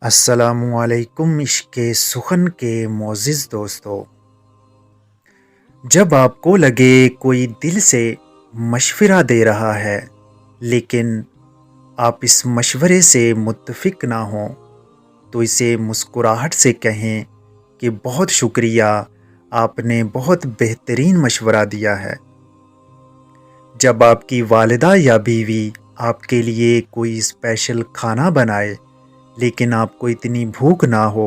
السلام علیکم عشق سخن کے معزز دوستو۔ جب آپ کو لگے کوئی دل سے مشورہ دے رہا ہے لیکن آپ اس مشورے سے متفق نہ ہوں تو اسے مسکراہٹ سے کہیں کہ بہت شکریہ، آپ نے بہت بہترین مشورہ دیا ہے۔ جب آپ کی والدہ یا بیوی آپ کے لیے کوئی اسپیشل کھانا بنائے لیکن آپ کو اتنی بھوک نہ ہو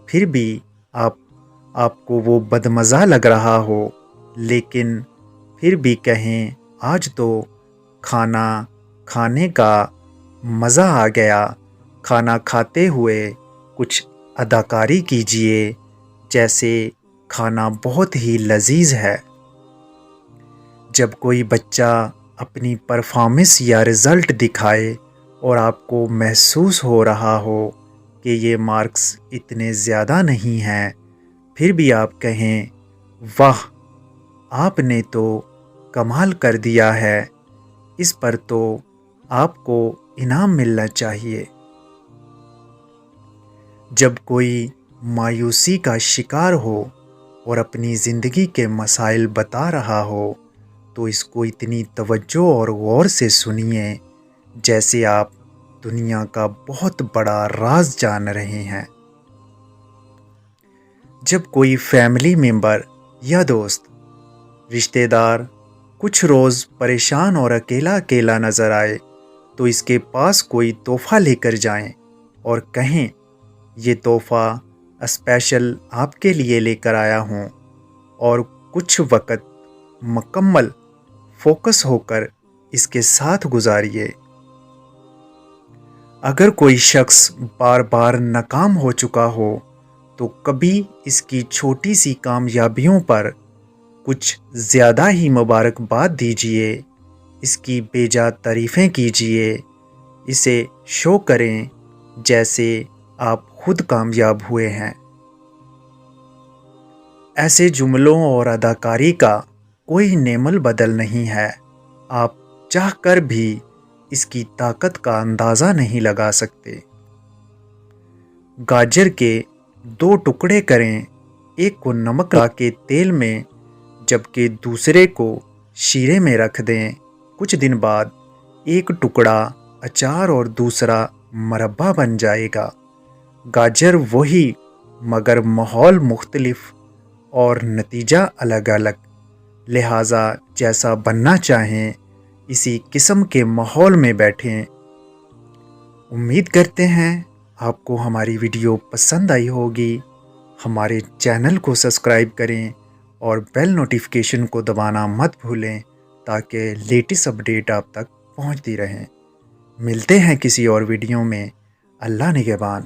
پھر بھی آپ کو وہ بدمزہ لگ رہا ہو لیکن پھر بھی کہیں آج تو کھانا کھانے کا مزہ آ گیا، کھانا کھاتے ہوئے کچھ اداکاری کیجئے جیسے کھانا بہت ہی لذیذ ہے۔ جب کوئی بچہ اپنی پرفارمنس یا رزلٹ دکھائے اور آپ کو محسوس ہو رہا ہو کہ یہ مارکس اتنے زیادہ نہیں ہیں پھر بھی آپ کہیں واہ، آپ نے تو کمال کر دیا ہے، اس پر تو آپ کو انعام ملنا چاہیے۔ جب کوئی مایوسی کا شکار ہو اور اپنی زندگی کے مسائل بتا رہا ہو تو اس کو اتنی توجہ اور غور سے سنیے جیسے آپ دنیا کا بہت بڑا راز جان رہے ہیں۔ جب کوئی فیملی ممبر یا دوست، رشتہ دار کچھ روز پریشان اور اکیلا اکیلا نظر آئے تو اس کے پاس کوئی تحفہ لے کر جائیں اور کہیں یہ تحفہ اسپیشل آپ کے لیے لے کر آیا ہوں، اور کچھ وقت مکمل فوکس ہو کر اس کے ساتھ گزاریے۔ اگر کوئی شخص بار بار ناکام ہو چکا ہو تو کبھی اس کی چھوٹی سی کامیابیوں پر کچھ زیادہ ہی مبارکباد دیجیے، اس کی بے جا تعریفیں کیجیے، اسے شو کریں جیسے آپ خود کامیاب ہوئے ہیں۔ ایسے جملوں اور اداکاری کا کوئی نعم البدل نہیں ہے، آپ چاہ کر بھی اس کی طاقت کا اندازہ نہیں لگا سکتے۔ گاجر کے 2 ٹکڑے کریں، ایک کو نمک لا کے تیل میں جبکہ دوسرے کو شیرے میں رکھ دیں، کچھ دن بعد ایک ٹکڑا اچار اور دوسرا مربع بن جائے گا۔ گاجر وہی مگر ماحول مختلف اور نتیجہ الگ الگ، لہٰذا جیسا بننا چاہیں اسی قسم کے ماحول میں بیٹھیں۔ امید کرتے ہیں آپ کو ہماری ویڈیو پسند آئی ہوگی۔ ہمارے چینل کو سبسکرائب کریں اور بیل نوٹیفیکیشن کو دبانا مت بھولیں تاکہ لیٹسٹ اپڈیٹ آپ تک پہنچتی رہیں۔ ملتے ہیں کسی اور ویڈیو میں۔ اللہ نگہبان۔